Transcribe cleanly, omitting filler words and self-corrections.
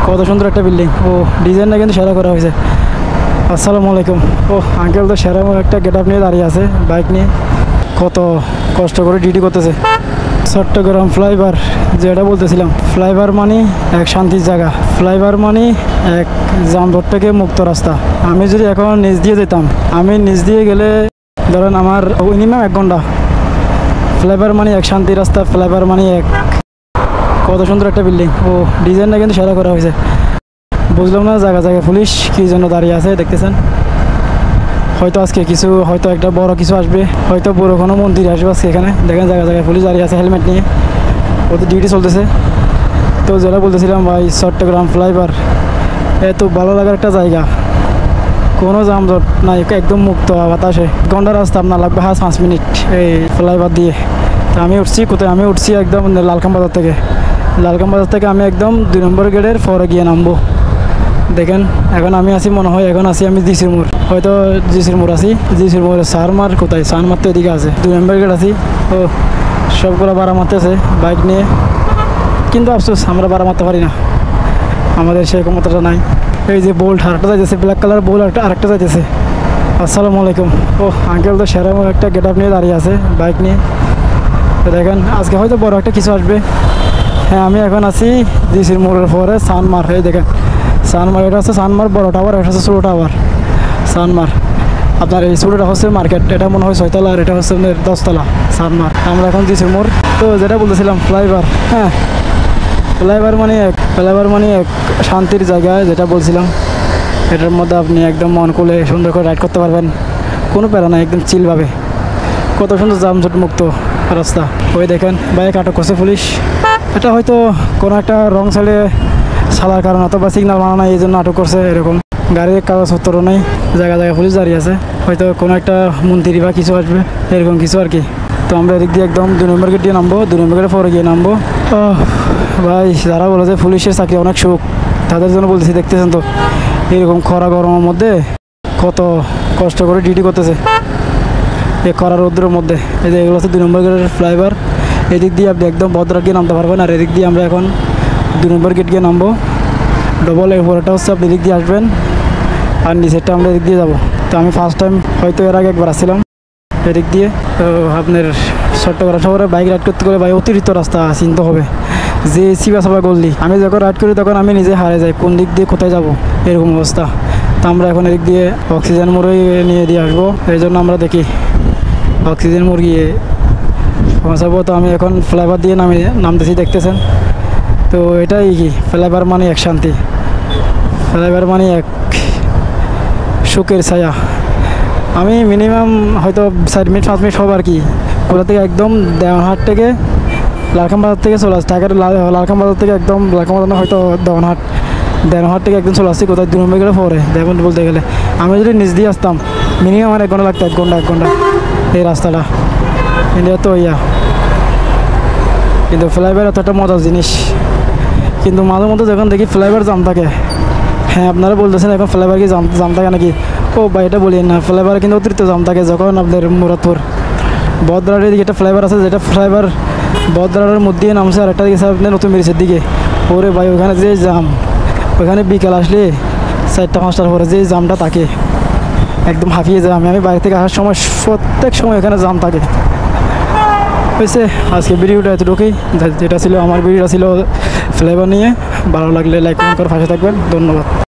কত সুন্দর একটা বিল্ডিং। ও ডিজাইনটা কিন্তু সেরা করা হয়েছে। আসসালামু আলাইকুম। ও আঙ্কেল তো সেরা একটা গেট আপ নিয়ে দাঁড়িয়ে আছে বাইক নিয়ে, কত কষ্ট করে ডিউটি করতেছে। চট্টগ্রাম ফ্লাইওভার যেটা বলতেছিলাম, ফ্লাইওভার মানে এক শান্তির জায়গা, ফ্লাইওভার মানে এক যানজট থেকে মুক্ত রাস্তা। আমি যদি এখন নিচ দিয়ে যেতাম, আমি নিচ দিয়ে গেলে ধরেন আমার মিনিমাম 1 ঘন্টা। ফ্লাইওভার মানে এক শান্তির রাস্তা, ফ্লাইওভার মানে এক কত সুন্দর একটা বিল্ডিং। ও ডিজাইনটা কিন্তু সেরা করা হয়েছে। বুঝলাম না জায়গা জায়গায় পুলিশ কী জন্য দাঁড়িয়ে আছে দেখতেছেন। হয়তো আজকে কিছু, হয়তো একটা বড় কিছু আসবে, হয়তো বড় কোনো মন্দির আসবে আজকে এখানে। দেখেন জায়গা জায়গায় পুলিশ দাঁড়িয়ে আছে হেলমেট নিয়ে, ওদের ডিউটি চলতেছে। তো যেটা বলতেছিলাম ভাই, চট্টগ্রাম ফ্লাইওভার এত ভালো লাগার একটা জায়গা, কোনো যানজট নাই, একদম মুক্ত বাতাসে। ঘন্টা রাস্তা আপনার লাগবে 5 মিনিট এই ফ্লাইওভার দিয়ে। তো আমি উঠছি কোথায়, আমি উঠছি একদম লালখান বাজার থেকে। লালখান বাজার থেকে আমি একদম 2 নম্বর গেটের পরে গিয়ে নামবো। দেখেন এখন আমি আছি, মনে হয় এখন আছি আমি জিসির মোড়, হয়তো জিসির মোড় আছি। জিসির মোড়ে সারমার কোথায়, সারমার তো এদিকে আছে, 2 নম্বর গেট আছি। ও সবগুলো ভাড়া মারতেছে বাইক নিয়ে, কিন্তু আফসোস আমরা ভাড়া মারতে পারি না, আমাদের সেই ক্ষমতাটা নাই। এই যে বোল্ট আরেকটা যাইতেছে, ব্ল্যাক কালার বোল্ট আরেকটা যাইতেছে। আসসালামু আলাইকুম। ও আঙ্কেল তো সেরা একটা গেট আপ নিয়ে দাঁড়িয়ে আছে বাইক নিয়ে। তো দেখেন আজকে হয়তো বড় একটা কিছু আসবে। হ্যাঁ আমি এখন আছি জিসির মোড়ের পরে সানমার। এই দেখেন সানমার, এটা হচ্ছে সানমার বড় টাওয়ার, এটা হচ্ছে ছোটো টাওয়ার সানমার। আপনার এই ছোটোটা হচ্ছে মার্কেট, এটা মনে হয় 6 তলা, আর এটা হচ্ছে 10 তলা সানমার। আমরা এখন জিসির মোড়। তো যেটা বলতেছিলাম ফ্লাইওভার, হ্যাঁ ফ্লাইওভার মানে এক শান্তির জায়গায়, যেটা বলছিলাম এটার মধ্যে আপনি একদম মন খুলে সুন্দর করে রাইড করতে পারবেন, কোনো প্যারা নাই, একদম চিলভাবে। কত সুন্দর যানজট মুক্ত রাস্তা। ওই দেখেন বাইক আটক করছে পুলিশ। এটা হয়তো কোনো একটা রং সাইডে চালার কারণ, অথবা সিগন্যাল মানা নাই এই জন্য আটক করছে এরকম। গাড়ির কাগজপত্র নেই, জায়গায় জায়গায় পুলিশ দাঁড়িয়ে আছে, হয়তো কোনো একটা মন্ত্রী বা কিছু আসবে এরকম কিছু আর কি। তো আমরা এদিক দিয়ে একদম 2 নম্বর গেট দিয়ে নামবো, 2 নম্বর গেটে পরে গিয়ে নামবো। ভাই যারা বলে যে পুলিশের চাকরি অনেক সুখ, তাদের জন্য বলতেছি। দেখতেছেন তো এরকম খরা গরমের মধ্যে কত কষ্ট করে ডিউটি করতেছে এই খরা রৌদ্রের মধ্যে। এই যে এগুলো হচ্ছে 2 নম্বর গেটের ফ্লাইওভার। এদিক দিয়ে আপনি একদম ভদ্রঘাট গিয়ে নামতে পারবেন, আর এদিক দিয়ে আমরা এখন 2 নম্বর গেট গিয়ে নামবো। ডবল এরপরটা হচ্ছে আপনি এদিক দিয়ে আসবেন, আর নিচেরটা আমরা এদিক দিয়ে যাবো। তো আমি ফার্স্ট টাইম, হয়তো এর আগে একবার আসছিলাম এদিক দিয়ে। তো আপনার চট্টগ্রাম শহরে বাইক রাইড করতে গেলে ভাই অতিরিক্ত রাস্তা চিনতে হবে, যে সিবাসাবা গল্লি। আমি যখন রাইড করি তখন আমি নিজে হারে যাই কোন দিক দিয়ে কোথায় যাব, এরকম অবস্থা। তো আমরা এখন এদিক দিয়ে অক্সিজেন মোড়ে নিয়ে দিয়ে আসবো, এই জন্য আমরা দেখি অক্সিজেন মোড় গিয়ে পৌঁছাবো। তো আমি এখন ফ্লাইওভার দিয়ে নামতেছি দেখতেছেন। তো এটাই কি ফ্লাইওভার মানে এক শান্তি, ফ্লাইওভার মানে এক সুখের ছায়া। আমি মিনিমাম হয়তো 4 মিনিট 5 মিনিট হবে আর কি, কোথা থেকে একদম দেওয়ানহাট থেকে লালখান বাজার থেকে চলে আসছি। ঢাকার লালখান বাজার থেকে একদম লালখান বাজার হয়তো দেওয়ানহাট থেকে একদম চলে আসছি কোথায় 2 নম্বর গেলে পরে দেওয়ান বলতে গেলে। আমি যদি নিচ দিয়ে আসতাম মিনিমাম আমার 1 ঘন্টা লাগতো, 1 ঘন্টা এই রাস্তাটা। ইন্ডিয়া তো কিন্তু ফ্লাইওভার এত একটা মজার জিনিস। কিন্তু মাঝে মধ্যে যখন দেখি ফ্লাইওভার জাম থাকে, হ্যাঁ আপনারা বলতেছেন এখন ফ্লাইওভার কি জাম থাকে নাকি? ও ভাই এটা বলি না, ফ্লাইওভার কিন্তু অতিরিক্ত জাম থাকে যখন আপনার মুরাদপুর বদরাটের দিকে একটা ফ্লাইওভার আছে, যেটা ফ্লাইওভার বদরাটের মধ্যে নামছে, আর একটা দিকে আপনার নতুন ব্রিজের দিকে। ওরে ভাই ওখানে যে জাম, ওখানে বিকাল আসলে 4টা 5টার পরে যে জামটা থাকে একদম হাঁপিয়ে যায়। আমি বাড়ি থেকে আসার সময় প্রত্যেক সময় এখানে জাম থাকে। হয়েছে আজকে ভিডিওটা এতটুকুই, যেটা ছিল আমার ভিডিওটা ছিল ফ্লেভার নিয়ে। ভালো লাগলে লাইক কমেন্ট করে পাশে থাকবেন, ধন্যবাদ।